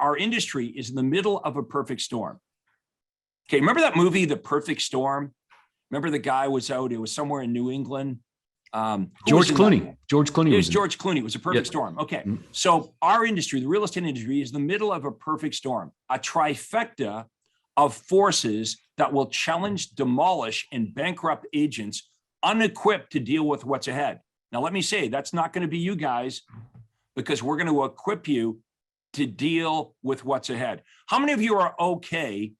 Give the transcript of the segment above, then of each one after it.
our industry is in the middle of a perfect storm. Okay, remember that movie, The Perfect Storm? Remember the guy was out, it was somewhere in New England. George Clooney. George Clooney. It was George Clooney. It was a perfect storm. Okay. Mm-hmm. So our industry, the real estate industry, is in the middle of a perfect storm, a trifecta of forces that will challenge, demolish, and bankrupt agents unequipped to deal with what's ahead. Now, let me say, that's not going to be you guys, because we're going to equip you to deal with what's ahead. How many of you are okay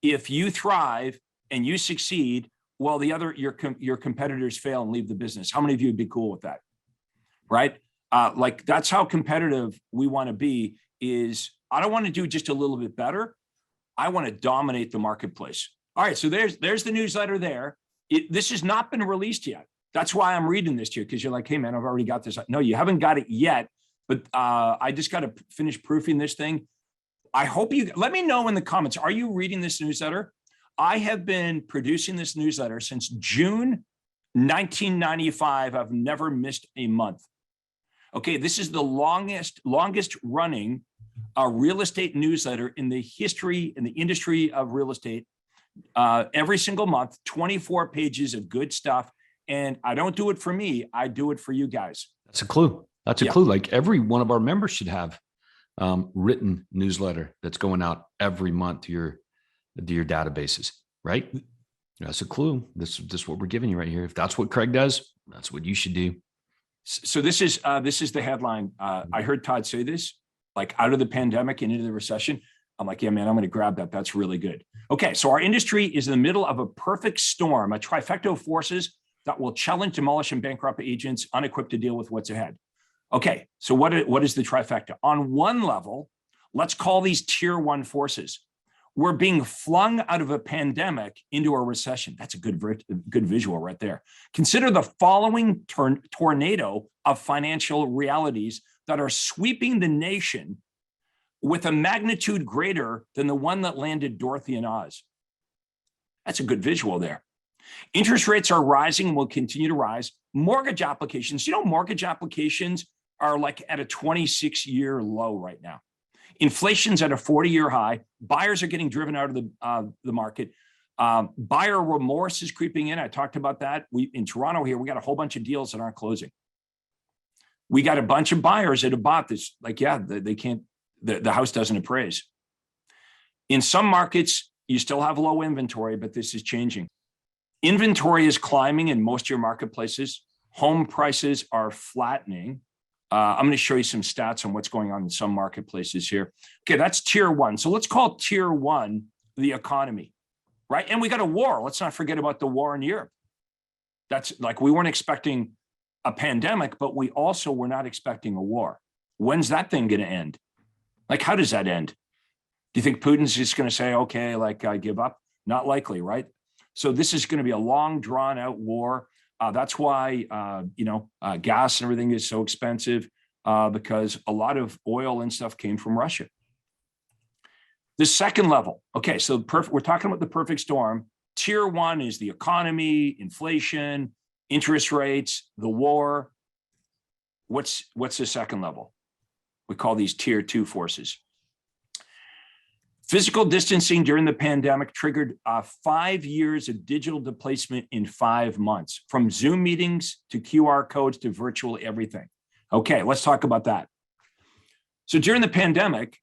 if you thrive and you succeed while your competitors fail and leave the business? How many of you would be cool with that? Right? Like, that's how competitive we want to be. Is I don't want to do just a little bit better. I want to dominate the marketplace. All right, so there's the newsletter there. This has not been released yet. That's why I'm reading this to you, because you're like, hey man, I've already got this. No, you haven't got it yet, but I just got to finish proofing this thing. I hope you, let me know in the comments, are you reading this newsletter? I have been producing this newsletter since June 1995. I've never missed a month. Okay, this is the longest running real estate newsletter in the industry of real estate. Every single month, 24 pages of good stuff. And I don't do it for me, I do it for you guys. That's a clue. That's a clue. Like, every one of our members should have written newsletter that's going out every month to your databases, right? That's a clue. This is what we're giving you right here. If that's what Craig does, that's what you should do. So this is the headline. I heard Todd say this, like, out of the pandemic and into the recession. I'm like, yeah, man, I'm going to grab that. That's really good. Okay, so our industry is in the middle of a perfect storm, a trifecta of forces that will challenge, demolish, and bankrupt agents unequipped to deal with what's ahead. Okay, so what is the trifecta? On one level, let's call these tier one forces. We're being flung out of a pandemic into a recession. That's a good visual right there. Consider the following tornado of financial realities that are sweeping the nation with a magnitude greater than the one that landed Dorothy and Oz. That's a good visual there. Interest rates are rising and will continue to rise. Mortgage applications, mortgage applications are like at a 26-year low right now. Inflation's at a 40-year high. Buyers are getting driven out of the market. Buyer remorse is creeping in. I talked about that. In Toronto here, we got a whole bunch of deals that aren't closing. We got a bunch of buyers that have bought this. Like, yeah, they can't, the house doesn't appraise. In some markets, you still have low inventory, but this is changing. Inventory is climbing in most of your marketplaces. Home prices are flattening. I'm going to show you some stats on what's going on in some marketplaces here. Okay, that's tier one. So let's call tier one the economy, right? And we got a war. Let's not forget about the war in Europe. That's like, we weren't expecting a pandemic, but we also were not expecting a war. When's that thing going to end? Like, how does that end? Do you think Putin's just going to say, okay, like, I give up? Not likely, right? So this is going to be a long, drawn out war. That's why, gas and everything is so expensive, because a lot of oil and stuff came from Russia. The second level. Okay, so we're talking about the perfect storm. Tier one is the economy, inflation, interest rates, the war. What's the second level? We call these tier two forces. Physical distancing during the pandemic triggered 5 years of digital displacement in 5 months, from Zoom meetings to QR codes to virtually everything. Okay, let's talk about that. So during the pandemic,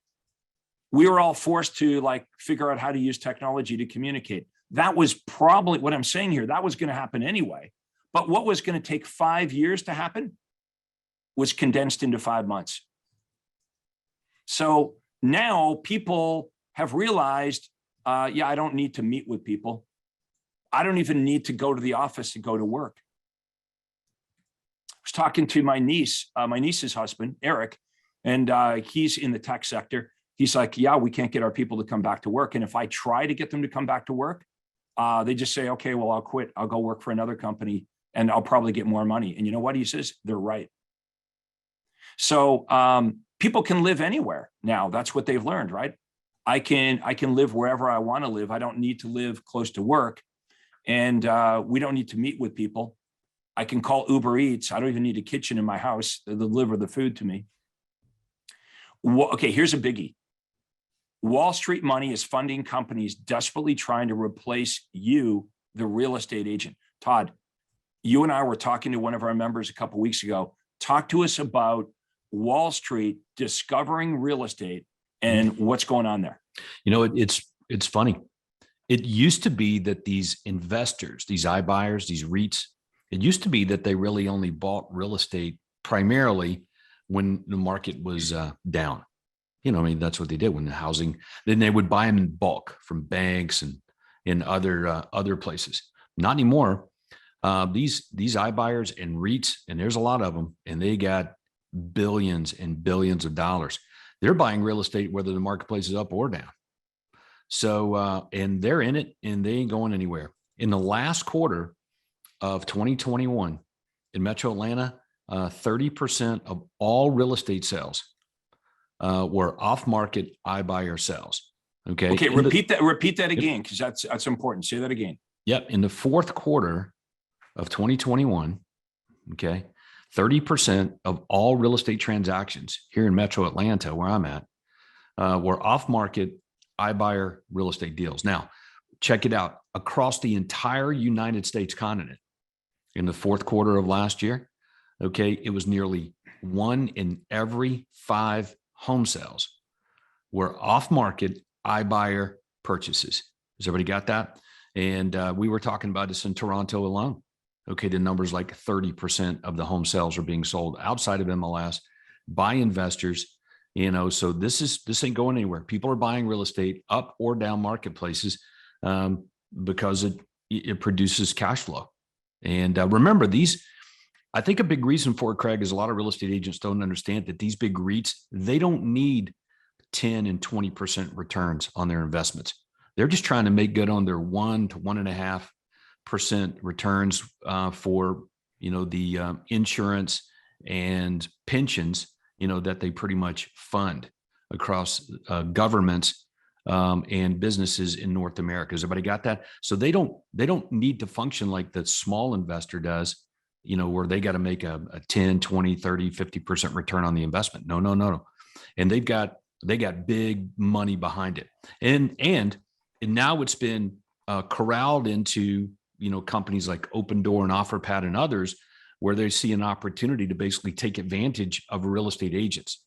we were all forced to figure out how to use technology to communicate. That was probably what I'm saying here. That was going to happen anyway. But what was going to take 5 years to happen was condensed into 5 months. So now people have realized, I don't need to meet with people. I don't even need to go to the office to go to work. I was talking to my niece's husband, Eric, and he's in the tech sector. He's like, yeah, we can't get our people to come back to work. And if I try to get them to come back to work, they just say, okay, well, I'll quit. I'll go work for another company and I'll probably get more money. And you know what he says? They're right. So people can live anywhere now. That's what they've learned, right? I can live wherever I want to live. I don't need to live close to work. And we don't need to meet with people. I can call Uber Eats. I don't even need a kitchen in my house to deliver the food to me. Okay, here's a biggie. Wall Street money is funding companies desperately trying to replace you, the real estate agent. Todd, you and I were talking to one of our members a couple of weeks ago. Talk to us about Wall Street discovering real estate and what's going on there. It's funny. It used to be that these investors, these iBuyers, these REITs, it used to be that they really only bought real estate primarily when the market was down. That's what they did when the housing, then they would buy them in bulk from banks and in other places. Not anymore. These iBuyers and REITs, and there's a lot of them, and they got billions and billions of dollars. They're buying real estate whether the marketplace is up or down. So, and they're in it and they ain't going anywhere. In the last quarter of 2021 in Metro Atlanta, 30% of all real estate sales were off-market iBuyer sales. Okay. Okay. Repeat that again, because that's important. Say that again. Yep. In the fourth quarter of 2021, okay, 30% of all real estate transactions here in Metro Atlanta, where I'm at, were off-market iBuyer real estate deals. Now, check it out. Across the entire United States continent in the fourth quarter of last year, okay, it was nearly 1 in every 5 home sales were off-market iBuyer purchases. Has everybody got that? And we were talking about this in Toronto alone. Okay, the numbers like 30% of the home sales are being sold outside of MLS by investors. So this ain't going anywhere. People are buying real estate up or down marketplaces because it produces cash flow. And remember, I think a big reason for it, Craig, is a lot of real estate agents don't understand that these big REITs, they don't need 10 and 20% returns on their investments. They're just trying to make good on their 1 to 1.5% returns for the insurance and pensions that they pretty much fund across governments and businesses in North America. Has everybody got that? So they don't need to function like the small investor does, where they got to make a 10, 20, 30, 50% return on the investment. No. And they got big money behind it. And now it's been corralled into, companies like Open Door and OfferPad and others, where they see an opportunity to basically take advantage of real estate agents.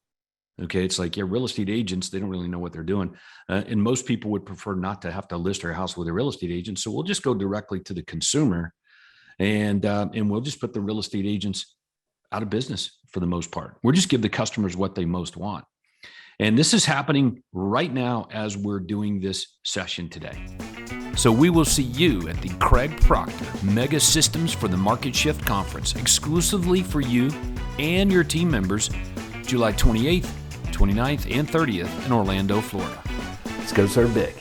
Okay. It's like, real estate agents, they don't really know what they're doing. And most people would prefer not to have to list their house with a real estate agent. So we'll just go directly to the consumer and we'll just put the real estate agents out of business for the most part. We'll just give the customers what they most want. And this is happening right now as we're doing this session today. So we will see you at the Craig Proctor Mega Systems for the Market Shift Conference, exclusively for you and your team members, July 28th, 29th, and 30th in Orlando, Florida. Let's go serve big.